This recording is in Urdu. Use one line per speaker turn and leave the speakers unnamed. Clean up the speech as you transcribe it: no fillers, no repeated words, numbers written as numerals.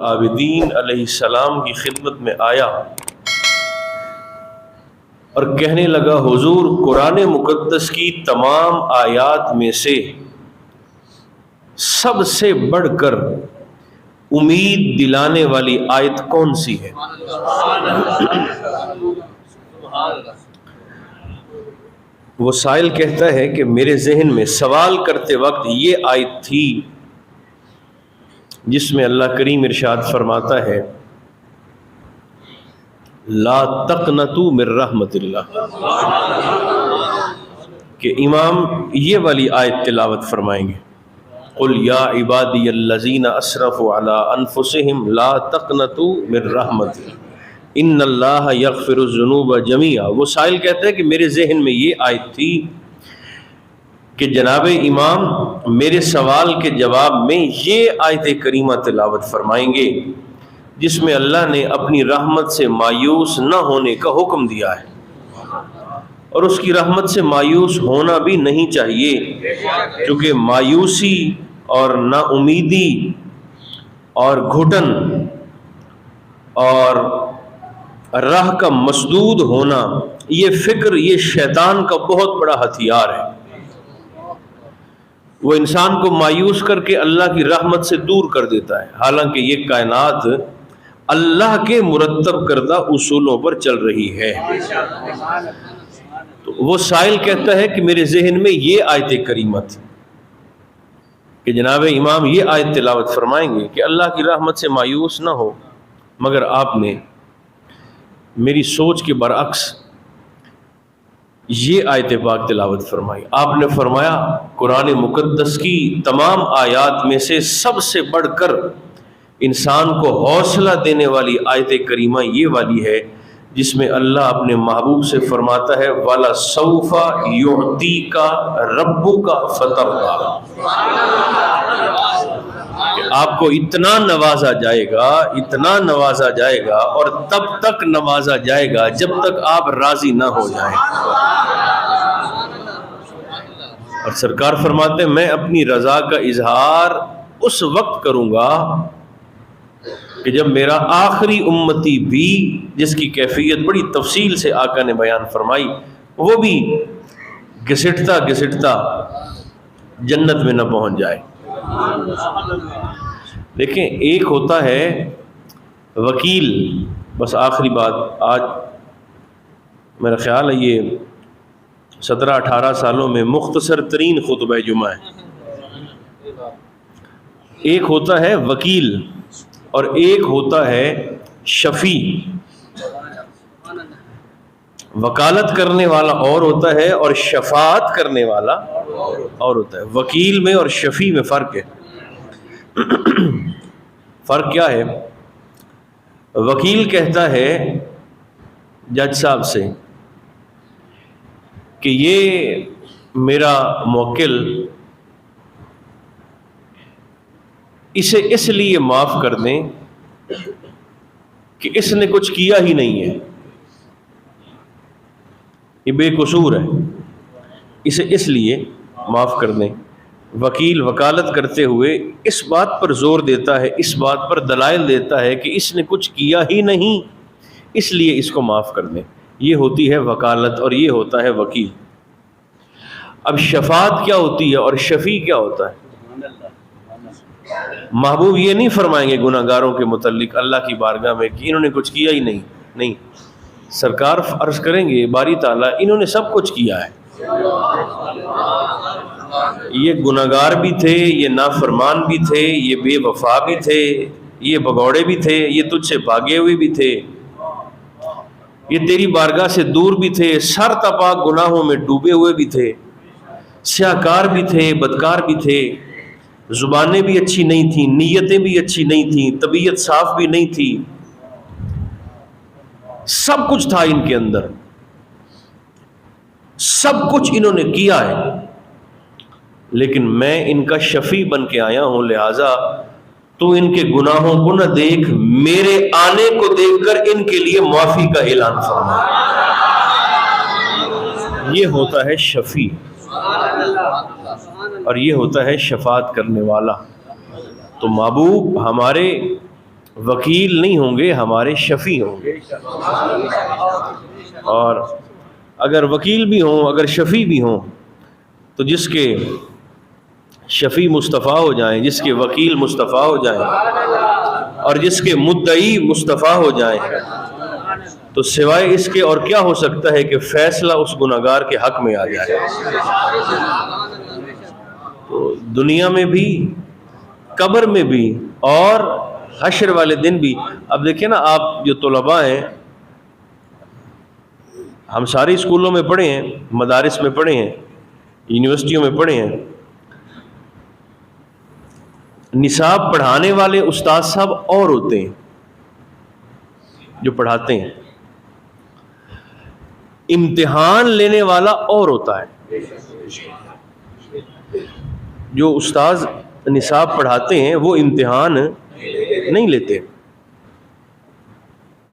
عابدین علیہ السلام کی خدمت میں آیا اور کہنے لگا حضور قرآن مقدس کی تمام آیات میں سے سب سے بڑھ کر امید دلانے والی آیت کون سی ہے؟ وہ سائل کہتا ہے کہ میرے ذہن میں سوال کرتے وقت یہ آیت تھی جس میں اللہ کریم ارشاد فرماتا ہے لا تقنطوا من رحمت اللہ، کہ امام یہ والی آیت تلاوت فرمائیں گے قل یا عبادی الذین اسرفوا علی انفسہم لا تقنطوا من رحمت ان اللہ یغفر الذنوب جمیعا۔ وہ سائل کہتا ہے کہ میرے ذہن میں یہ آیت تھی کہ جناب امام میرے سوال کے جواب میں یہ آیت کریمہ تلاوت فرمائیں گے جس میں اللہ نے اپنی رحمت سے مایوس نہ ہونے کا حکم دیا ہے، اور اس کی رحمت سے مایوس ہونا بھی نہیں چاہیے، کیونکہ مایوسی اور نا امیدی اور گھٹن اور راہ کا مسدود ہونا یہ فکر یہ شیطان کا بہت بڑا ہتھیار ہے۔ وہ انسان کو مایوس کر کے اللہ کی رحمت سے دور کر دیتا ہے، حالانکہ یہ کائنات اللہ کے مرتب کردہ اصولوں پر چل رہی ہے۔ تو وہ سائل کہتا ہے کہ میرے ذہن میں یہ آیت کریمہ تھی کہ جناب امام یہ آیت تلاوت فرمائیں گے کہ اللہ کی رحمت سے مایوس نہ ہو، مگر آپ نے میری سوچ کے برعکس یہ آیت پاک تلاوت فرمائی۔ آپ نے فرمایا قرآن مقدس کی تمام آیات میں سے سب سے بڑھ کر انسان کو حوصلہ دینے والی آیت کریمہ یہ والی ہے جس میں اللہ اپنے محبوب سے فرماتا ہے وَلَسَوْفَ يُعْطِيكَ رَبُّكَ فَتَرْضَىٰ، کہ آپ کو اتنا نوازا جائے گا، اتنا نوازا جائے گا، اور تب تک نوازا جائے گا جب تک آپ راضی نہ ہو جائیں۔ اور سرکار فرماتے ہیں میں اپنی رضا کا اظہار اس وقت کروں گا کہ جب میرا آخری امتی بھی، جس کی کیفیت بڑی تفصیل سے آقا نے بیان فرمائی، وہ بھی گھسٹتا گھسٹتا جنت میں نہ پہنچ جائے۔ دیکھیں ایک ہوتا ہے وکیل، بس آخری بات، آج میرا خیال ہے یہ 17-18 سالوں میں مختصر ترین خطبہ جمعہ ہے۔ ایک ہوتا ہے وکیل اور ایک ہوتا ہے شفیع۔ وکالت کرنے والا اور ہوتا ہے اور شفاعت کرنے والا اور ہوتا ہے۔ وکیل میں اور شفیع میں فرق ہے۔ فرق کیا ہے؟ وکیل کہتا ہے جج صاحب سے کہ یہ میرا موکل، اسے اس لیے معاف کر دیں کہ اس نے کچھ کیا ہی نہیں ہے، یہ بے قصور ہے، اسے اس لیے معاف کر دیں۔ وکیل وکالت کرتے ہوئے اس بات پر زور دیتا ہے، اس بات پر دلائل دیتا ہے کہ اس نے کچھ کیا ہی نہیں، اس لیے اس کو معاف کر دیں۔ یہ ہوتی ہے وکالت اور یہ ہوتا ہے وکیل۔ اب شفاعت کیا ہوتی ہے اور شفیع کیا ہوتا ہے؟ محبوب یہ نہیں فرمائیں گے گناہ گاروں کے متعلق اللہ کی بارگاہ میں کہ انہوں نے کچھ کیا ہی نہیں، سرکار عرض کریں گے باری تعالیٰ انہوں نے سب کچھ کیا ہے، یہ گناہ گار بھی تھے، یہ نافرمان بھی تھے، یہ بے وفا بھی تھے، یہ بگوڑے بھی تھے، یہ تجھ سے بھاگے ہوئے بھی تھے، یہ تیری بارگاہ سے دور بھی تھے، سر تپا گناہوں میں ڈوبے ہوئے بھی تھے، سیاکار بھی تھے، بدکار بھی تھے، زبانیں بھی اچھی نہیں تھیں، نیتیں بھی اچھی نہیں تھیں، طبیعت صاف بھی نہیں تھی، سب کچھ تھا ان کے اندر، سب کچھ انہوں نے کیا ہے، لیکن میں ان کا شفیع بن کے آیا ہوں، لہٰذا تو ان کے گناہوں کو نہ دیکھ، میرے آنے کو دیکھ کر ان کے لیے معافی کا اعلان فرما۔ یہ ہوتا ہے شفیع اور یہ ہوتا ہے شفاعت کرنے والا۔ تو محبوب ہمارے وکیل نہیں ہوں گے، ہمارے شفیع ہوں گے. اور اگر وکیل بھی ہوں، اگر شفیع بھی ہوں، تو جس کے شفیع مصطفیٰ ہو جائیں، جس کے وکیل مصطفیٰ ہو جائیں، اور جس کے مدعی مصطفیٰ ہو جائیں، تو سوائے اس کے اور کیا ہو سکتا ہے کہ فیصلہ اس گنہگار کے حق میں آ جائے. تو دنیا میں بھی، قبر میں بھی، اور حشر والے دن بھی. اب دیکھیں نا، آپ جو طلباء ہیں، ہم سارے اسکولوں میں پڑھے ہیں، مدارس میں پڑھے ہیں، یونیورسٹیوں میں پڑھے ہیں. نصاب پڑھانے والے استاد صاحب اور ہوتے ہیں جو پڑھاتے ہیں، امتحان لینے والا اور ہوتا ہے. جو استاذ نصاب پڑھاتے ہیں وہ امتحان نہیں لیتے.